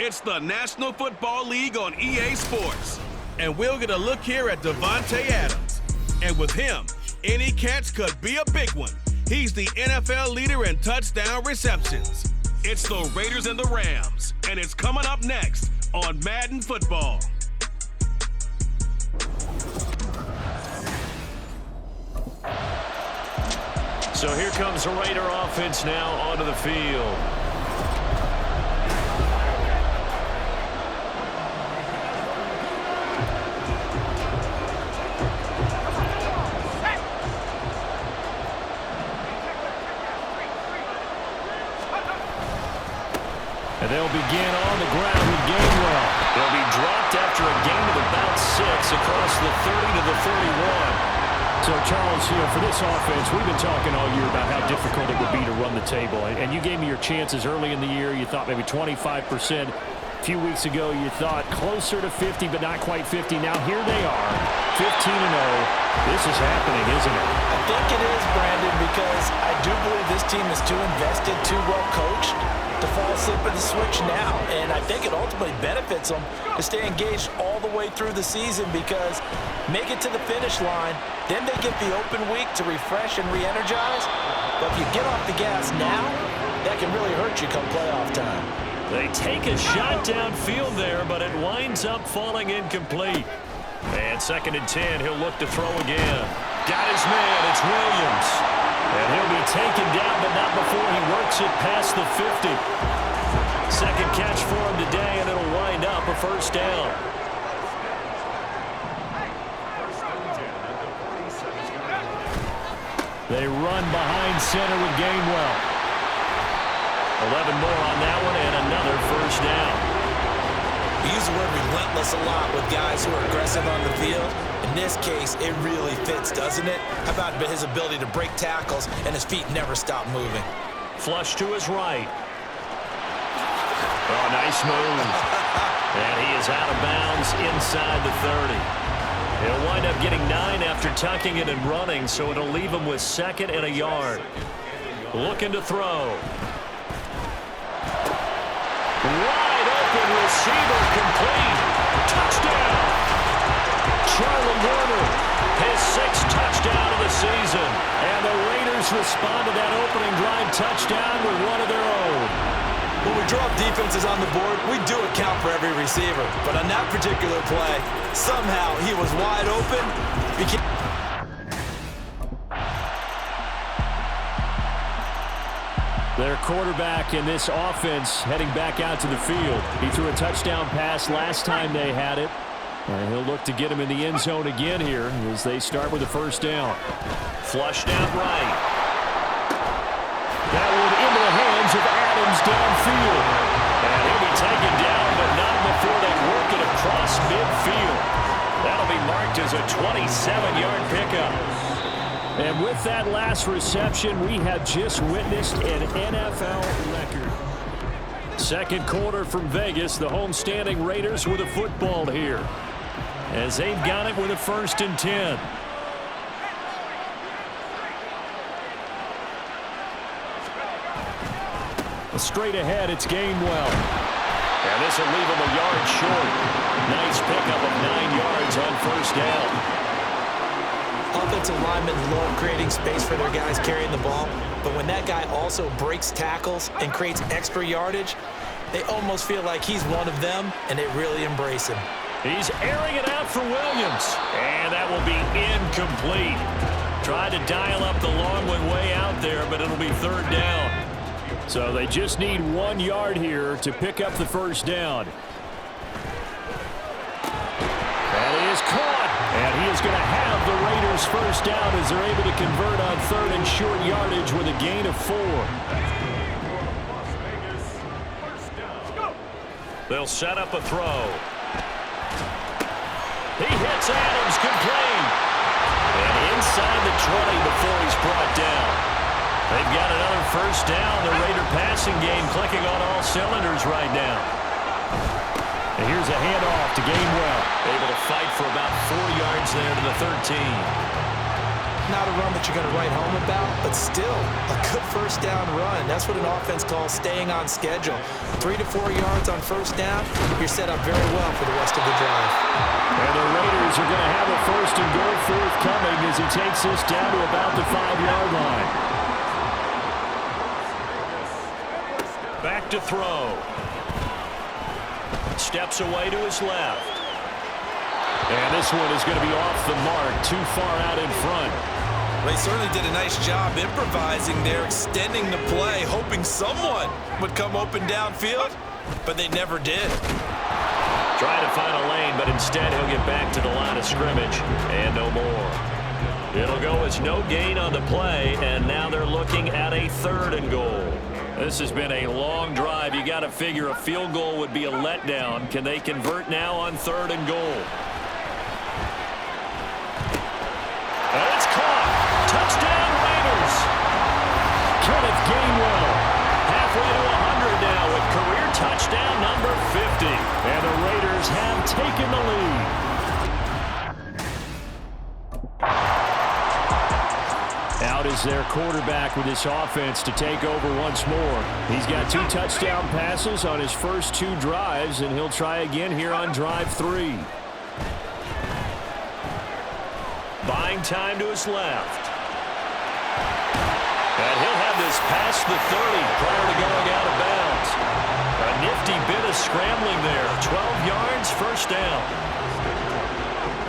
It's the National Football League on EA Sports. And we'll get a look here at Davante Adams. And with him, any catch could be a big one. He's the NFL leader in touchdown receptions. It's the Raiders and the Rams, and it's coming up next on Madden Football. So here comes the Raider offense now onto the field. And they'll begin on the ground with Gainwell. They'll be dropped after a gain of about 6 across the 30 to the 31. So, Charles, for this offense, we've been talking all year about how difficult it would be to run the table. And you gave me your chances early in the year. You thought maybe 25%. A few weeks ago, you thought closer to 50, but not quite 50. Now, here they are, 15-0. This is happening, isn't it? I think it is, Brandon, because I do believe this team is too invested, too well coached to fall asleep at the switch now. And I think it ultimately benefits them to stay engaged all the way through the season because make it to the finish line, then they get the open week to refresh and re-energize. But if you get off the gas now, that can really hurt you come playoff time. They take a shot downfield there, but it winds up falling incomplete. And 2nd and 10, he'll look to throw again. Got his man, it's Williams. And he'll be taken down, but not before he works it past the 50. Second catch for him today, and it'll wind up a first down. They run behind center with Gainwell. 11 more on that one, and another first down. We use the word relentless a lot with guys who are aggressive on the field. In this case, it really fits, doesn't it? How about his ability to break tackles and his feet never stop moving? Flush to his right. Oh, nice move. And he is out of bounds inside the 30. He'll wind up getting 9 after tucking it and running, so it'll leave him with 2nd and a yard. Looking to throw. Wide open receiver complete. Touchdown. Charlie Warner, his 6th touchdown of the season. And the Raiders respond to that opening drive touchdown with one of their own. When we drop defenses on the board, we do account for every receiver. But on that particular play, somehow he was wide open. Their quarterback in this offense heading back out to the field. He threw a touchdown pass last time they had it. And he'll look to get him in the end zone again here as they start with a first down. Flushed out right. That one into the hands of Adams downfield. And he'll be taken down, but not before they work it across midfield. That'll be marked as a 27-yard pickup. And with that last reception, we have just witnessed an NFL record. Second quarter from Vegas, the homestanding Raiders with a football here, as they've got it with a 1st and 10. Straight ahead, it's Gainwell. And this will leave him a yard short. Nice pickup of 9 yards on first down. Offensive linemen love creating space for their guys carrying the ball, but when that guy also breaks tackles and creates extra yardage, they almost feel like he's one of them, and they really embrace him. He's airing it out for Williams, and that will be incomplete. Tried to dial up the long one way out there, but it'll be 3rd down. So they just need 1 yard here to pick up the first down. And he is caught. And he is going to have the Raiders first down as they're able to convert on 3rd and short yardage with a gain of 4. They'll set up a throw. He hits Adams complete. And inside the 20 before he's brought down. They've got another first down. The Raider passing game clicking on all cylinders right now. And here's a handoff to Gainwell. Able to fight for about 4 yards there to the 13. not a run that you're going to write home about, but still a good first down run. That's what an offense calls staying on schedule. 3 to 4 yards on first down, you're set up very well for the rest of the drive. And the Raiders are going to have a first and goal forthcoming as he takes this down to about the 5-yard line. Back to throw. Steps away to his left. And this one is going to be off the mark, too far out in front. They certainly did a nice job improvising there, extending the play, hoping someone would come open downfield, but they never did. Trying to find a lane, but instead he'll get back to the line of scrimmage, and no more. It'll go as no gain on the play, and now they're looking at a 3rd and goal. This has been a long drive. You got to figure a field goal would be a letdown. Can they convert now on 3rd and goal? And it's caught. Touchdown, Raiders. Kenneth Gainwell. Halfway to 100 now with career touchdown number 50. And the Raiders have taken the lead. Out is their quarterback with this offense to take over once more. He's got 2 touchdown passes on his first 2 drives, and he'll try again here on drive 3. Buying time to his left. And he'll have this past the 30 prior to going out of bounds. A nifty bit of scrambling there. 12 yards, first down.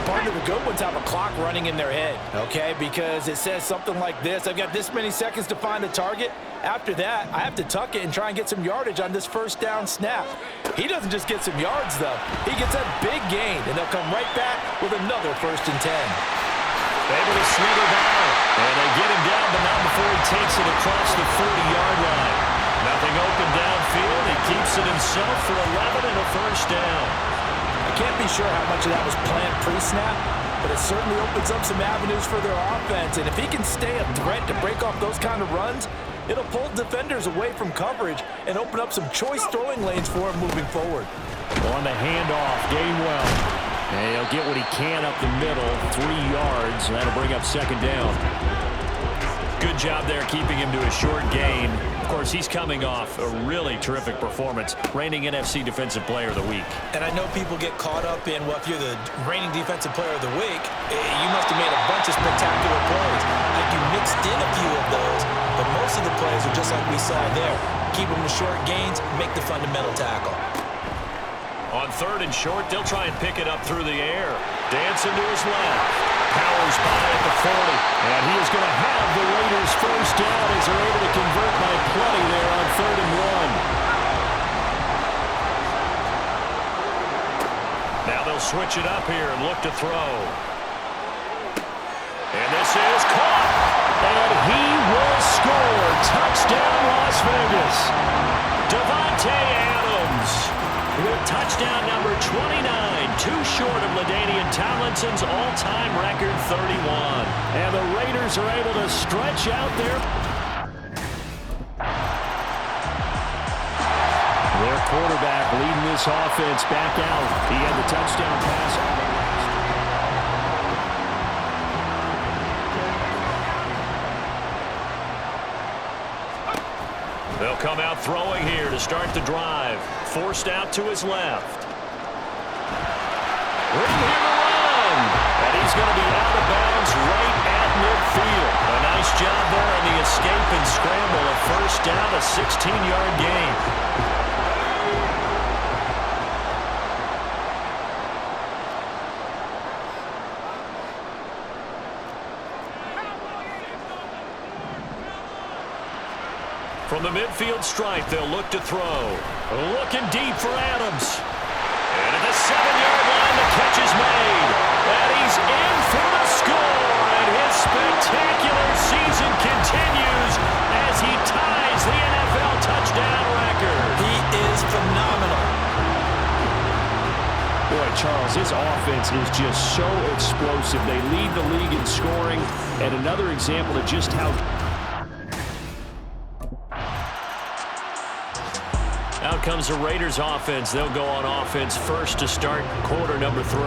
Partner, the good ones have a clock running in their head, okay? Because it says something like this: I've got this many seconds to find the target. After that, I have to tuck it and try and get some yardage on this first down snap. He doesn't just get some yards, though. He gets a big gain, and they'll come right back with another 1st and 10. Able to slither down. And they get him down, but not before he takes it across the 40-yard line. Nothing open downfield. He keeps it himself for 11 and a first down. I can't be sure how much of that was planned pre-snap, but it certainly opens up some avenues for their offense. And if he can stay a threat to break off those kind of runs, it'll pull defenders away from coverage and open up some choice throwing lanes for him moving forward. On the handoff, Gainwell. And he'll get what he can up the middle, 3 yards, and that'll bring up 2nd down. Good job there keeping him to a short gain. Of course, he's coming off a really terrific performance, reigning NFC Defensive Player of the Week. And I know people get caught up in, well, if you're the reigning Defensive Player of the Week, you must have made a bunch of spectacular plays. Like you mixed in a few of those, but most of the plays are just like we saw there. Keep them to short gains, make the fundamental tackle. On 3rd and short, they'll try and pick it up through the air. Dancing to his left. Powers by at the 40. And he is going to have the Raiders first down as they're able to convert by plenty there on 3rd and 1. Now they'll switch it up here and look to throw. And this is caught. And he will score. Touchdown, Las Vegas. Davante Adams with touchdown number 29, too short of LaDainian Tomlinson's all-time record 31. And the Raiders are able to stretch out their quarterback leading this offense back out. He had the touchdown pass. They'll come out throwing here to start the drive. Forced out to his left. Room here to run. And he's going to be out of bounds right at midfield. A nice job there on the escape and scramble. A first down, a 16-yard gain. From the midfield stripe, they'll look to throw. Looking deep for Adams. And at the 7-yard line, the catch is made. And he's in for the score. And his spectacular season continues as he ties the NFL touchdown record. He is phenomenal. Boy, Charles, his offense is just so explosive. They lead the league in scoring. And another example of just how... Out comes the Raiders offense. They'll go on offense first to start quarter number 3.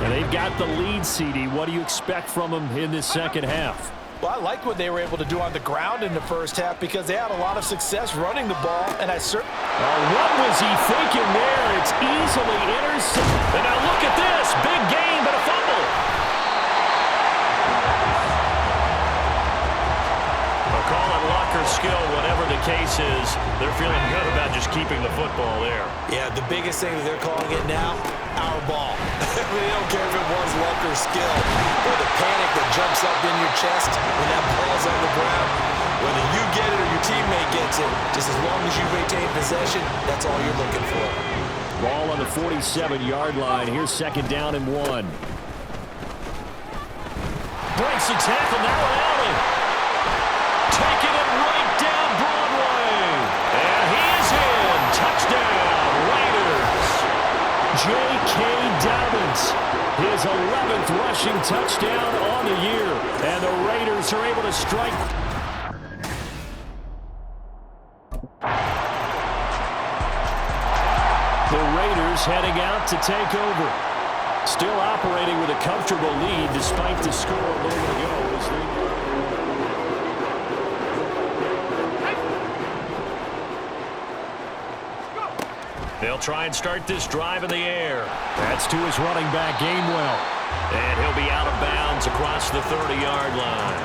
And they've got the lead, CD. What do you expect from them in this second half? Well, I like what they were able to do on the ground in the first half because they had a lot of success running the ball, and I certainly... What was he thinking there? It's easily intercepted. And now look at this. Big gain, but a fumble. They'll call it luck or skill, whatever the case is. They're feeling good about just keeping the football there. Yeah, the biggest thing that they're calling it now, our ball. They don't care if it was luck or skill or the panic that jumps up in your chest when that ball's on the ground. Whether you get it or your teammate gets it, just as long as you retain possession, that's all you're looking for. Ball on the 47-yard line. Here's second down and 1. Breaks the tackle, now an alley. Taking it right down Broadway. And he is in. Touchdown, Raiders. J.K. Dobbins, his 11th rushing touchdown on the year. And the Raiders are able to strike. The Raiders heading out to take over. Still operating with a comfortable lead despite the score a moment ago. They'll try and start this drive in the air. That's to his running back, Gainwell. And he'll be out of bounds across the 30-yard line.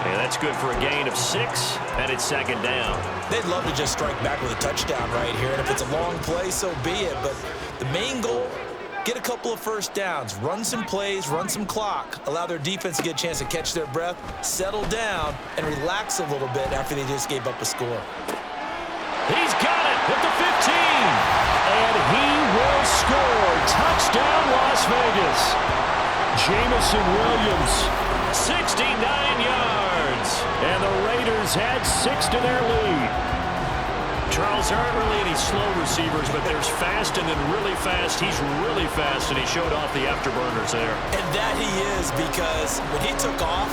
And that's good for a gain of 6, and it's second down. They'd love to just strike back with a touchdown right here, and if it's a long play, so be it. But the main goal, get a couple of first downs, run some plays, run some clock, allow their defense to get a chance to catch their breath, settle down, and relax a little bit after they just gave up a score. He's got it at the 15. And he will score. Touchdown, Las Vegas. Jamison Williams. 69 yards. And the Raiders add 6 to their lead. Charles, there aren't really any slow receivers, but there's fast and then really fast. He's really fast, and he showed off the afterburners there. And that he is, because when he took off,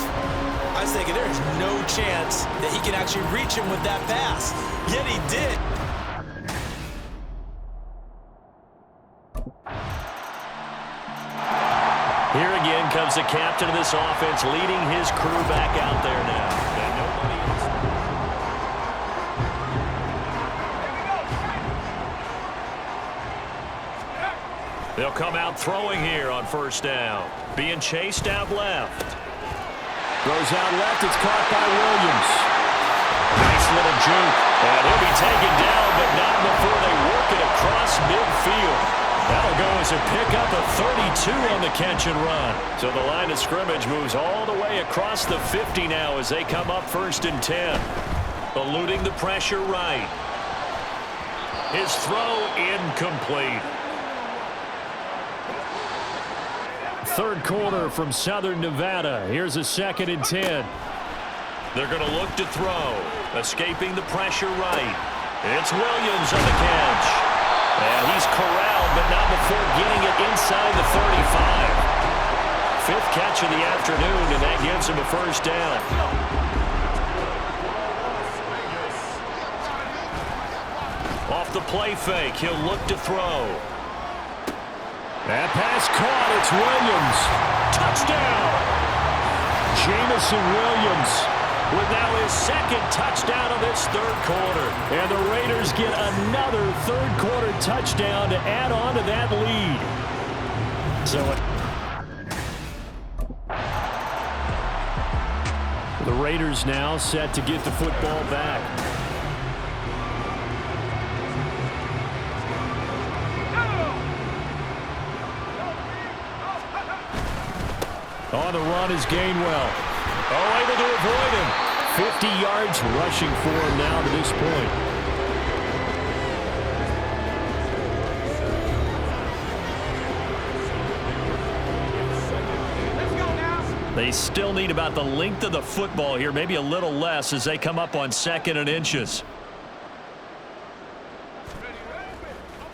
I was thinking there is no chance that he can actually reach him with that pass. Yet he did. Here again comes the captain of this offense, leading his crew back out there now. And nobody else. They'll come out throwing here on first down. Being chased out left. Goes out left. It's caught by Williams. Nice little juke. And he'll be taken down, but not before they work it across midfield. That'll go as a pickup of 32 on the catch and run. So the line of scrimmage moves all the way across the 50 now as they come up first and 10. Eluding the pressure right. His throw incomplete. Third quarter from Southern Nevada. Here's a second and 10. They're going to look to throw. Escaping the pressure right. It's Williams on the catch. And he's corralled, but not before getting it inside the 35. Fifth catch of the afternoon, and that gives him a first down. Off the play fake, he'll look to throw. That pass caught. It's Williams. Touchdown! Jamison Williams with now his second touchdown of this third quarter. And the Raiders get another third quarter touchdown to add on to that lead. So the Raiders now set to get the football back. On the run is Gainwell. Oh, able to avoid him. 50 yards rushing for him now to this point. They still need about the length of the football here, maybe a little less as they come up on 2nd and inches.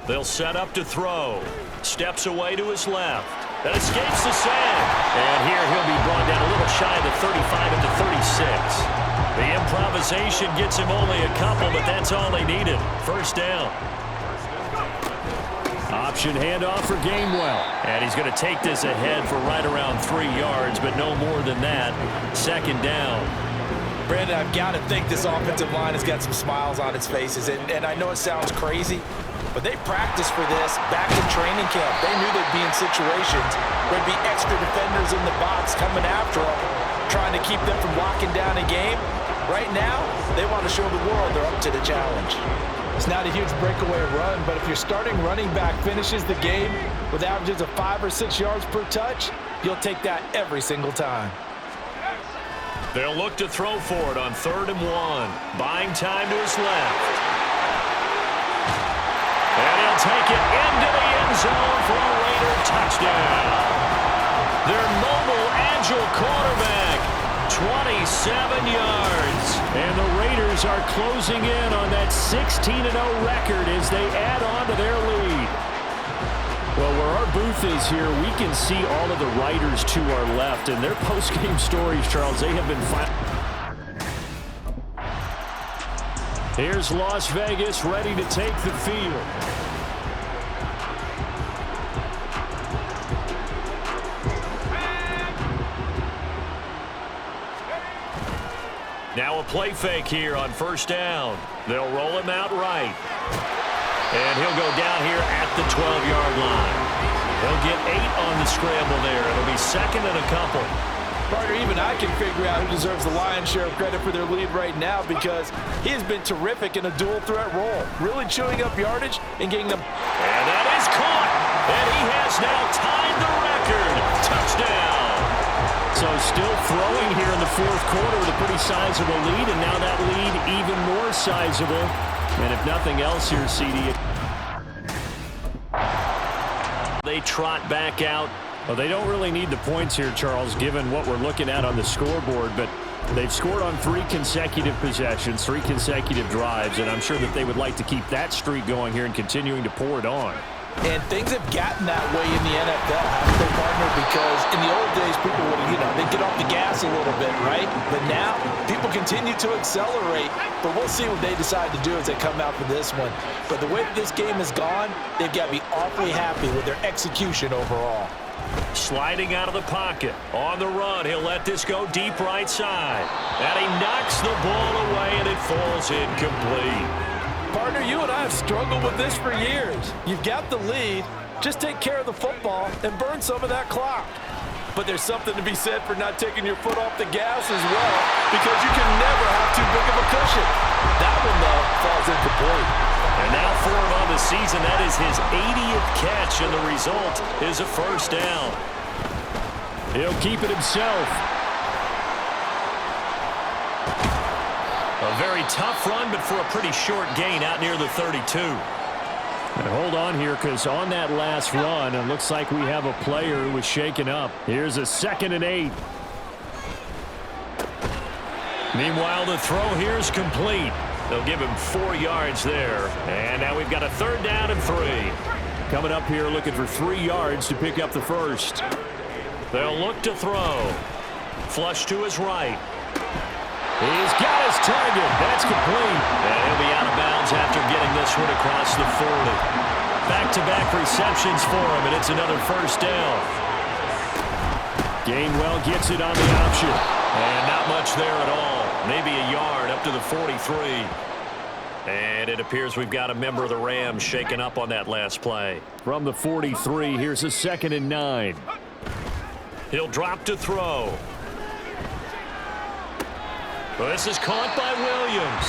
They'll set up to throw. Steps away to his left. That escapes the sack. And here he'll be brought down a little shy of the 35 at the 36. The improvisation gets him only a couple, but that's all they needed. First down. Option handoff for Gainwell. And he's going to take this ahead for right around 3 yards, but no more than that. Second down. Brandon, I've got to think this offensive line has got some smiles on its faces. And I know it sounds crazy, but they practiced for this back in training camp. They knew they'd be in situations where there'd be extra defenders in the box coming after them, trying to keep them from locking down a game. Right now, they want to show the world they're up to the challenge. It's not a huge breakaway run, but if your starting running back finishes the game with averages of 5 or 6 yards per touch, you'll take that every single time. They'll look to throw for it on 3rd and 1. Buying time to his left. And he'll take it into the end zone for a Raider touchdown. Their mobile, agile quarterback, 27 yards. And the Raiders are closing in on that 16-0 record as they add on to their lead. Well, where our booth is here, we can see all of the writers to our left, and their post-game stories, Charles, they have been fine. Here's Las Vegas ready to take the field. Now a play fake here on 1st down. They'll roll him out right. And he'll go down here at the 12-yard line. He'll get 8 on the scramble there. It'll be 2nd and a couple. Partner, even I can figure out who deserves the lion's share of credit for their lead right now because he has been terrific in a dual threat role, really chewing up yardage and getting them. And that is caught. And he has now tied the record. Touchdown. So still throwing here in the 4th quarter with a pretty sizable lead, and now that lead even more sizable. And if nothing else here, CD, they trot back out. well, they don't really need the points here, Charles, given what we're looking at on the scoreboard, but they've scored on 3 consecutive possessions, 3 consecutive drives, and I'm sure that they would like to keep that streak going here and continuing to pour it on. And things have gotten that way in the NFL, haven't they, partner? Because in the old days, people would, they'd get off the gas a little bit, right? But now, people continue to accelerate. But we'll see what they decide to do as they come out for this one. But the way that this game has gone, they've got to be awfully happy with their execution overall. Sliding out of the pocket. On the run, he'll let this go deep right side. And he knocks the ball away, and it falls incomplete. Partner, you and I have struggled with this for years. You've got the lead. Just take care of the football and burn some of that clock. But there's something to be said for not taking your foot off the gas as well, because you can never have too big of a cushion. That one, though, falls incomplete. And now for him on the season, that is his 80th catch, and the result is a 1st down. He'll keep it himself. A very tough run, but for a pretty short gain out near the 32. And hold on here, because on that last run, it looks like we have a player who was shaken up. Here's a 2nd and 8. Meanwhile, the throw here is complete. They'll give him 4 yards there. And now we've got a 3rd down and 3. Coming up here looking for 3 yards to pick up the 1st. They'll look to throw. Flush to his right. He's got his target. That's complete. And he'll be out of bounds after getting this one across the 40. Back-to-back receptions for him, and it's another 1st down. Gainwell gets it on the option. And not much there at all. Maybe a yard up to the 43. And it appears we've got a member of the Rams shaken up on that last play. From the 43, here's a 2nd and 9. He'll drop to throw. Well, this is caught by Williams.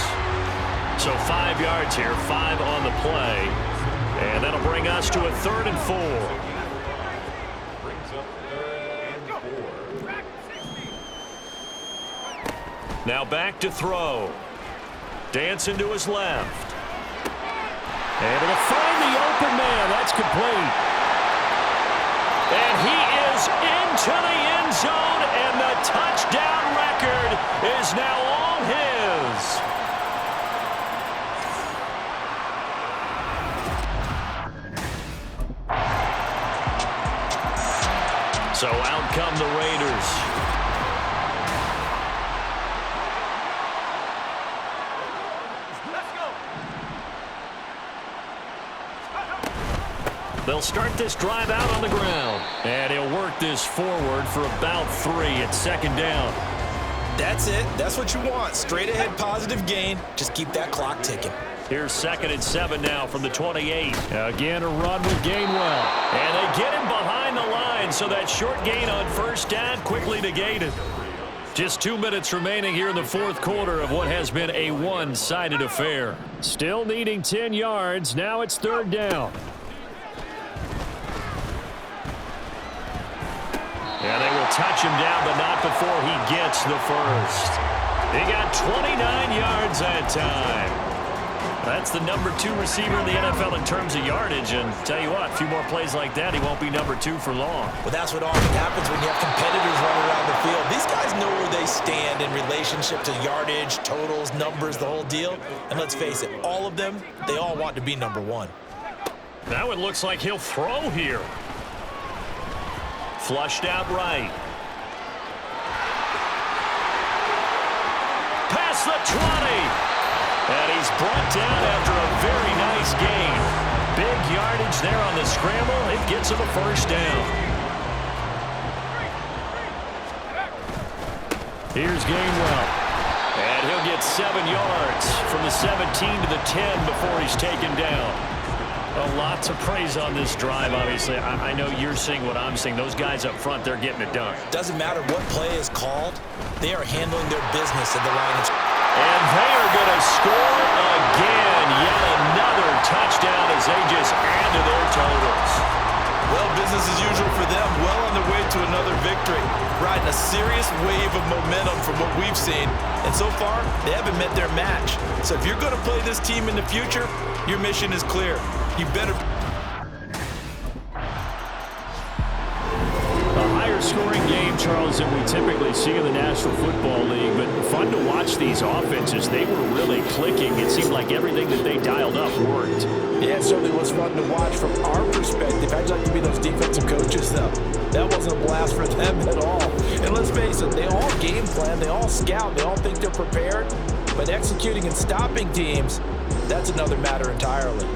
So 5 yards here, 5 on the play. And that'll bring us to a 3rd and 4. Now back to throw. Dancing to his left. And it'll find the open man. That's complete. And he is into the end zone, and the touchdown record is now all his. So out come the Raiders. They'll start this drive out on the ground. And he'll work this forward for about 3 at second down. That's it. That's what you want. Straight ahead positive gain. Just keep that clock ticking. Here's 2nd and 7 now from the 28. Again, a run with Gainwell. And they get him behind the line, so that short gain on first down quickly negated. Just 2 minutes remaining here in the fourth quarter of what has been a one-sided affair. Still needing 10 yards. Now it's 3rd down. And they will touch him down, but not before he gets the first. He got 29 yards that time. That's the number 2 receiver in the NFL in terms of yardage. And tell you what, a few more plays like that, he won't be number 2 for long. Well, that's what often happens when you have competitors running around the field. These guys know where they stand in relationship to yardage, totals, numbers, the whole deal. And let's face it, all of them, they all want to be number 1. Now it looks like he'll throw here. Flushed out right. Past the 20. And he's brought down after a very nice gain. Big yardage there on the scramble. It gets him a first down. Here's Gainwell. And he'll get 7 yards from the 17 to the 10 before he's taken down. Well, lots of praise on this drive, obviously. I know you're seeing what I'm seeing. Those guys up front, they're getting it done. Doesn't matter what play is called. They are handling their business at the line of... And they are going to score again. Yet another touchdown as they just add to their totals. Well, business as usual for them. Well on their way to another victory. Riding a serious wave of momentum from what we've seen. And so far, they haven't met their match. So if you're going to play this team in the future, your mission is clear. You better... Scoring game, Charles, than we typically see in the National Football League, but fun to watch these offenses. They were really clicking. It seemed like everything that they dialed up worked. Yeah, it certainly was fun to watch from our perspective. I'd like to be those defensive coaches, though. That wasn't a blast for them at all. And let's face it, they all game plan, they all scout, they all think they're prepared, but executing and stopping teams, that's another matter entirely.